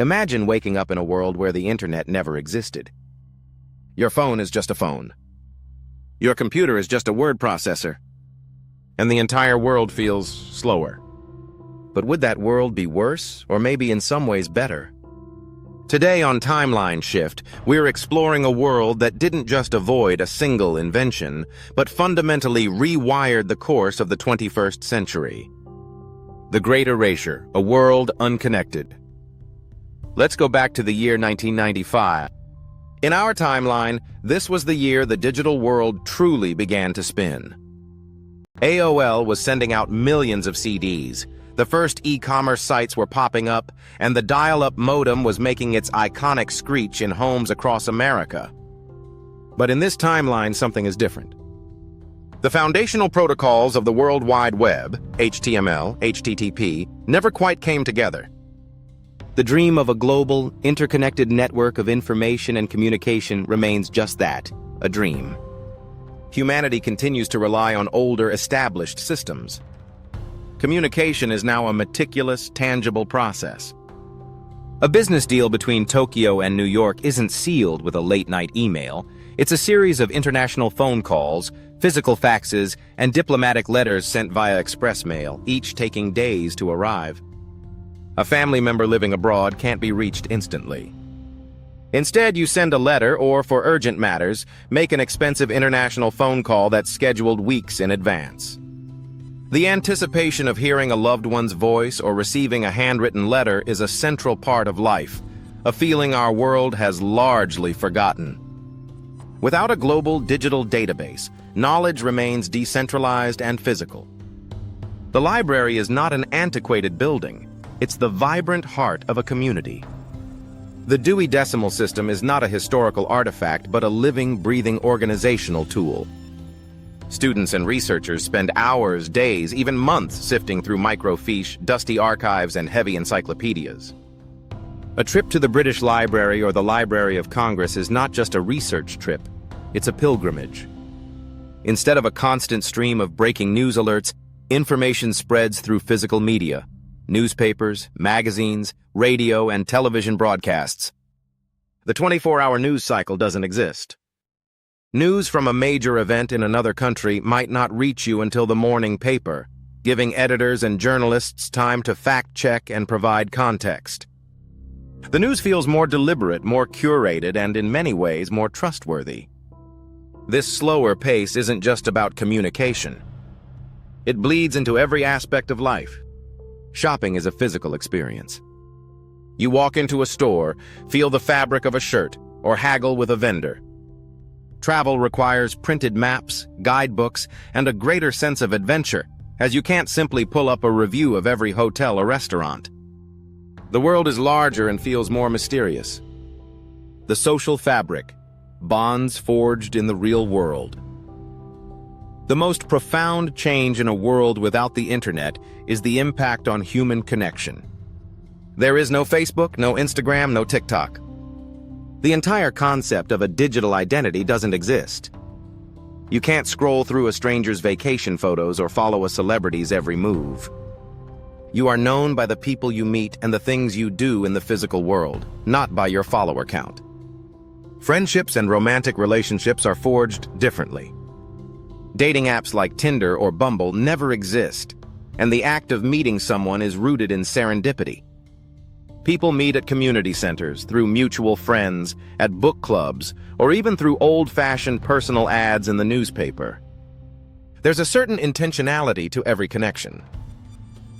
Imagine waking up in a world where the internet never existed. Your phone is just a phone. Your computer is just a word processor. And the entire world feels slower. But would that world be worse, or maybe in some ways better? Today on Timeline Shift, we're exploring a world that didn't just avoid a single invention, but fundamentally rewired the course of the 21st century. The Great Erasure, a world unconnected. Let's go back to the year 1995. In our timeline, this was the year the digital world truly began to spin. AOL was sending out millions of CDs. The first e-commerce sites were popping up, and the dial-up modem was making its iconic screech in homes across America. But in this timeline, something is different. The foundational protocols of the World Wide Web, HTML, HTTP, never quite came together. The dream of a global, interconnected network of information and communication remains just that, a dream. Humanity continues to rely on older, established systems. Communication is now a meticulous, tangible process. A business deal between Tokyo and New York isn't sealed with a late-night email. It's a series of international phone calls, physical faxes, and diplomatic letters sent via express mail, each taking days to arrive. A family member living abroad can't be reached instantly. Instead, you send a letter or, for urgent matters, make an expensive international phone call that's scheduled weeks in advance. The anticipation of hearing a loved one's voice or receiving a handwritten letter is a central part of life, a feeling our world has largely forgotten. Without a global digital database, knowledge remains decentralized and physical. The library is not an antiquated building, it's the vibrant heart of a community. The Dewey Decimal System is not a historical artifact, but a living, breathing organizational tool. Students and researchers spend hours, days, even months sifting through microfiche, dusty archives, and heavy encyclopedias. A trip to the British Library or the Library of Congress is not just a research trip, it's a pilgrimage. Instead of a constant stream of breaking news alerts, information spreads through physical media, newspapers, magazines, radio, and television broadcasts. The 24-hour news cycle doesn't exist. News from a major event in another country might not reach you until the morning paper, giving editors and journalists time to fact-check and provide context. The news feels more deliberate, more curated, and in many ways more trustworthy. This slower pace isn't just about communication. It bleeds into every aspect of life. Shopping is a physical experience. You walk into a store, feel the fabric of a shirt, or haggle with a vendor. Travel requires printed maps, guidebooks, and a greater sense of adventure, as you can't simply pull up a review of every hotel or restaurant. The world is larger and feels more mysterious. The social fabric, bonds forged in the real world. The most profound change in a world without the internet is the impact on human connection. There is no Facebook, no Instagram, no TikTok. The entire concept of a digital identity doesn't exist. You can't scroll through a stranger's vacation photos or follow a celebrity's every move. You are known by the people you meet and the things you do in the physical world, not by your follower count. Friendships and romantic relationships are forged differently. Dating apps like Tinder or Bumble never exist, and the act of meeting someone is rooted in serendipity. People meet at community centers, through mutual friends, at book clubs, or even through old-fashioned personal ads in the newspaper. There's a certain intentionality to every connection.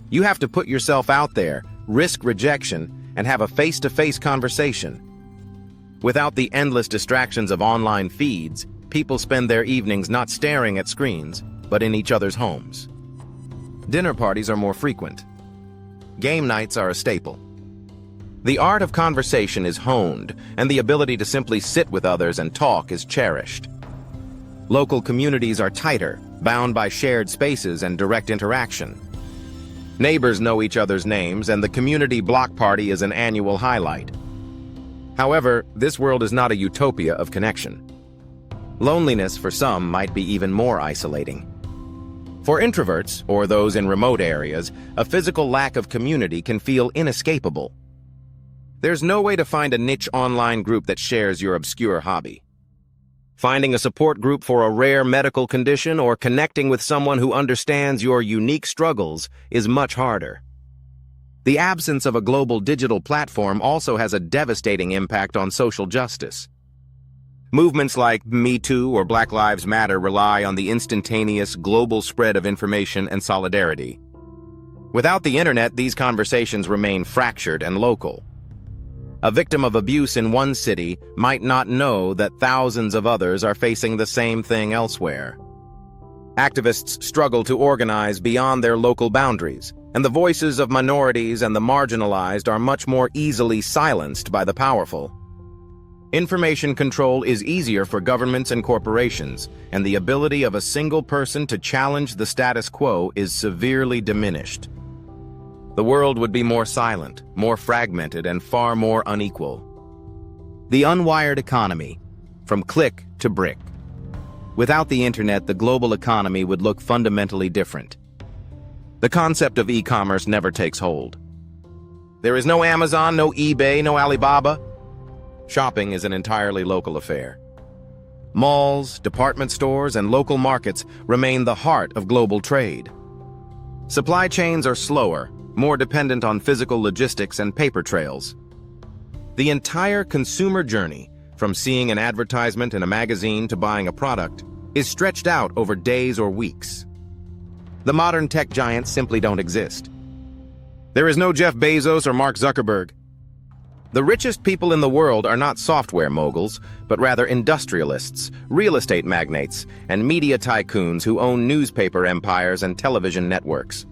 You have to put yourself out there, risk rejection, and have a face-to-face conversation. Without the endless distractions of online feeds, people spend their evenings not staring at screens, but in each other's homes. Dinner parties are more frequent. Game nights are a staple. The art of conversation is honed, and the ability to simply sit with others and talk is cherished. Local communities are tighter, bound by shared spaces and direct interaction. Neighbors know each other's names, and the community block party is an annual highlight. However, this world is not a utopia of connection. Loneliness for some might be even more isolating. For introverts, or those in remote areas, a physical lack of community can feel inescapable. There's no way to find a niche online group that shares your obscure hobby. Finding a support group for a rare medical condition or connecting with someone who understands your unique struggles is much harder. The absence of a global digital platform also has a devastating impact on social justice. Movements like Me Too or Black Lives Matter rely on the instantaneous global spread of information and solidarity. Without the internet, these conversations remain fractured and local. A victim of abuse in one city might not know that thousands of others are facing the same thing elsewhere. Activists struggle to organize beyond their local boundaries, and the voices of minorities and the marginalized are much more easily silenced by the powerful. Information control is easier for governments and corporations, and the ability of a single person to challenge the status quo is severely diminished. The world would be more silent, more fragmented, and far more unequal. The unwired economy, from click to brick. Without the internet, the global economy would look fundamentally different. The concept of e-commerce never takes hold. There is no Amazon, no eBay, no Alibaba. Shopping is an entirely local affair. Malls, department stores, and local markets remain the heart of global trade. Supply chains are slower, more dependent on physical logistics and paper trails. The entire consumer journey, from seeing an advertisement in a magazine to buying a product, is stretched out over days or weeks. The modern tech giants simply don't exist. There is no Jeff Bezos or Mark Zuckerberg. The richest people in the world are not software moguls, but rather industrialists, real estate magnates, and media tycoons who own newspaper empires and television networks.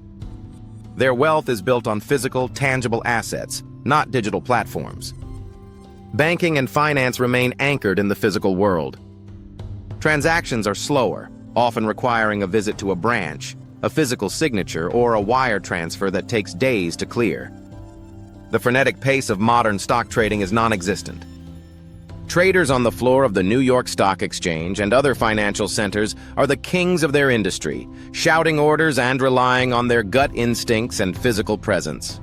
Their wealth is built on physical, tangible assets, not digital platforms. Banking and finance remain anchored in the physical world. Transactions are slower, often requiring a visit to a branch, a physical signature, or a wire transfer that takes days to clear. The frenetic pace of modern stock trading is non-existent. Traders on the floor of the New York Stock Exchange and other financial centers are the kings of their industry, shouting orders and relying on their gut instincts and physical presence.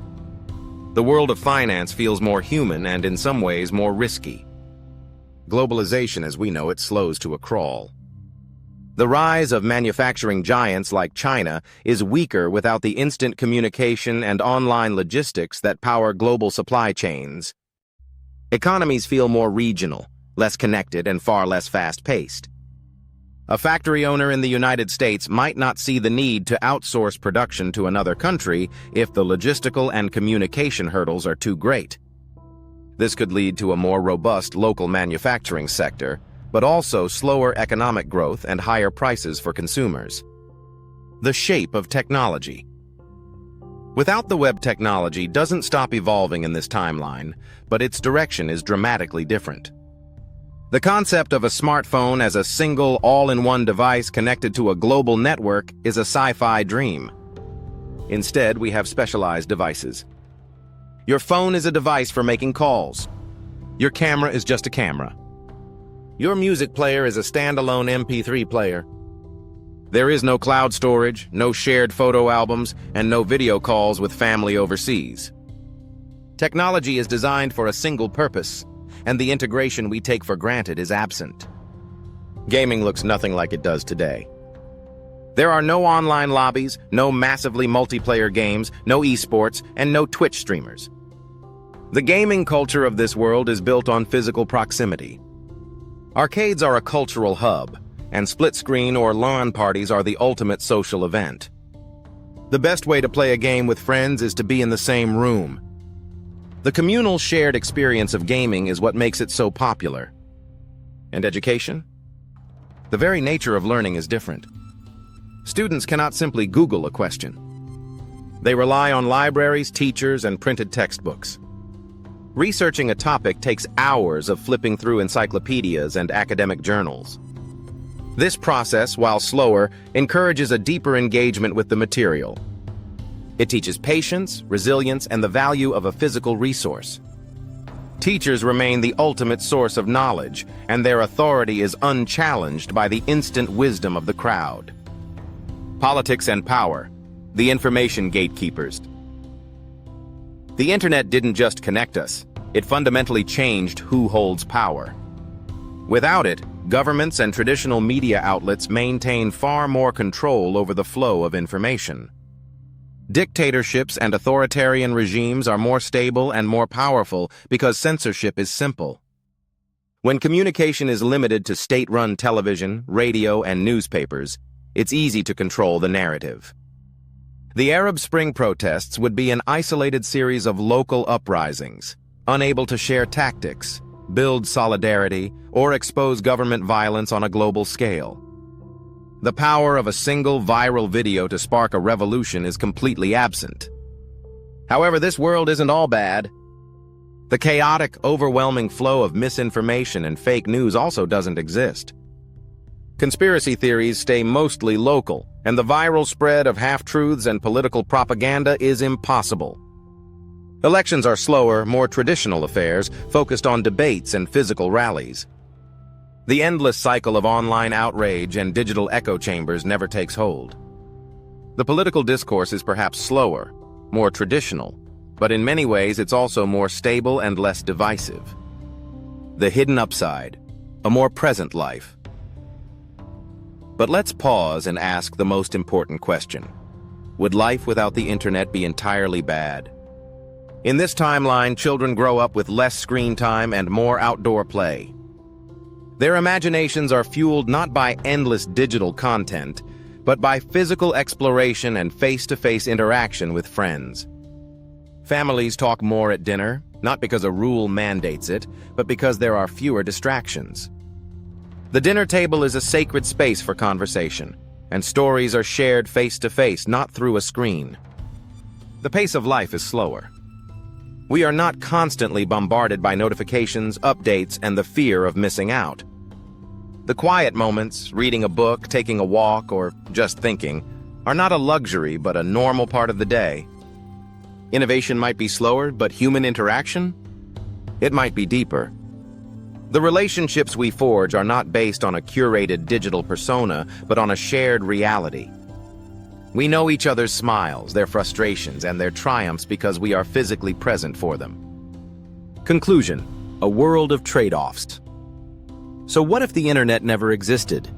The world of finance feels more human and in some ways more risky. Globalization as we know it slows to a crawl. The rise of manufacturing giants like China is weaker without the instant communication and online logistics that power global supply chains. Economies feel more regional, less connected, and far less fast-paced. A factory owner in the United States might not see the need to outsource production to another country if the logistical and communication hurdles are too great. This could lead to a more robust local manufacturing sector, but also slower economic growth and higher prices for consumers. The shape of technology. Without the web, technology doesn't stop evolving in this timeline, but its direction is dramatically different. The concept of a smartphone as a single, all-in-one device connected to a global network is a sci-fi dream. Instead, we have specialized devices. Your phone is a device for making calls. Your camera is just a camera. Your music player is a standalone MP3 player. There is no cloud storage, no shared photo albums, and no video calls with family overseas. Technology is designed for a single purpose, and the integration we take for granted is absent. Gaming looks nothing like it does today. There are no online lobbies, no massively multiplayer games, no esports, and no Twitch streamers. The gaming culture of this world is built on physical proximity. Arcades are a cultural hub, and split-screen or LAN parties are the ultimate social event. The best way to play a game with friends is to be in the same room. The communal shared experience of gaming is what makes it so popular. And education? The very nature of learning is different. Students cannot simply Google a question. They rely on libraries, teachers, and printed textbooks. Researching a topic takes hours of flipping through encyclopedias and academic journals. This process, while slower, encourages a deeper engagement with the material. It teaches patience, resilience, and the value of a physical resource. Teachers remain the ultimate source of knowledge, and their authority is unchallenged by the instant wisdom of the crowd. Politics and power, the information gatekeepers. The internet didn't just connect us, It fundamentally changed who holds power. Without it, governments and traditional media outlets maintain far more control over the flow of information. Dictatorships and authoritarian regimes are more stable and more powerful because censorship is simple. When communication is limited to state-run television, radio, and newspapers, it's easy to control the narrative. The Arab Spring protests would be an isolated series of local uprisings, unable to share tactics, build solidarity, or expose government violence on a global scale. The power of a single viral video to spark a revolution is completely absent. However, this world isn't all bad. The chaotic, overwhelming flow of misinformation and fake news also doesn't exist. Conspiracy theories stay mostly local, and the viral spread of half-truths and political propaganda is impossible. Elections are slower, more traditional affairs, focused on debates and physical rallies. The endless cycle of online outrage and digital echo chambers never takes hold. The political discourse is perhaps slower, more traditional, but in many ways it's also more stable and less divisive. The hidden upside, a more present life. But let's pause and ask the most important question. Would life without the internet be entirely bad? In this timeline, children grow up with less screen time and more outdoor play. Their imaginations are fueled not by endless digital content, but by physical exploration and face-to-face interaction with friends. Families talk more at dinner, not because a rule mandates it, but because there are fewer distractions. The dinner table is a sacred space for conversation, and stories are shared face-to-face, not through a screen. The pace of life is slower. We are not constantly bombarded by notifications, updates, and the fear of missing out. The quiet moments, reading a book, taking a walk, or just thinking, are not a luxury but a normal part of the day. Innovation might be slower, but human interaction? It might be deeper. The relationships we forge are not based on a curated digital persona, but on a shared reality. We know each other's smiles, their frustrations, and their triumphs because we are physically present for them. Conclusion: a world of trade-offs. So what if the internet never existed?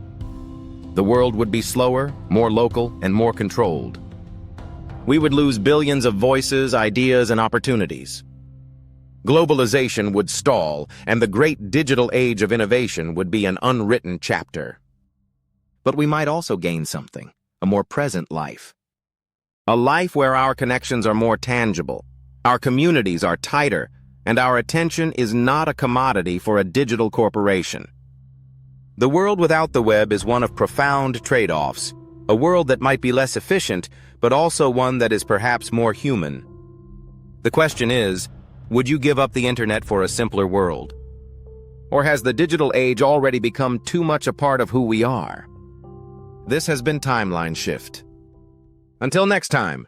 The world would be slower, more local, and more controlled. We would lose billions of voices, ideas, and opportunities. Globalization would stall, and the great digital age of innovation would be an unwritten chapter. But we might also gain something. A more present life. A life where our connections are more tangible, our communities are tighter, and our attention is not a commodity for a digital corporation. The world without the web is one of profound trade-offs, a world that might be less efficient, but also one that is perhaps more human. The question is, would you give up the internet for a simpler world? Or has the digital age already become too much a part of who we are? This has been Timeline Shift. Until next time.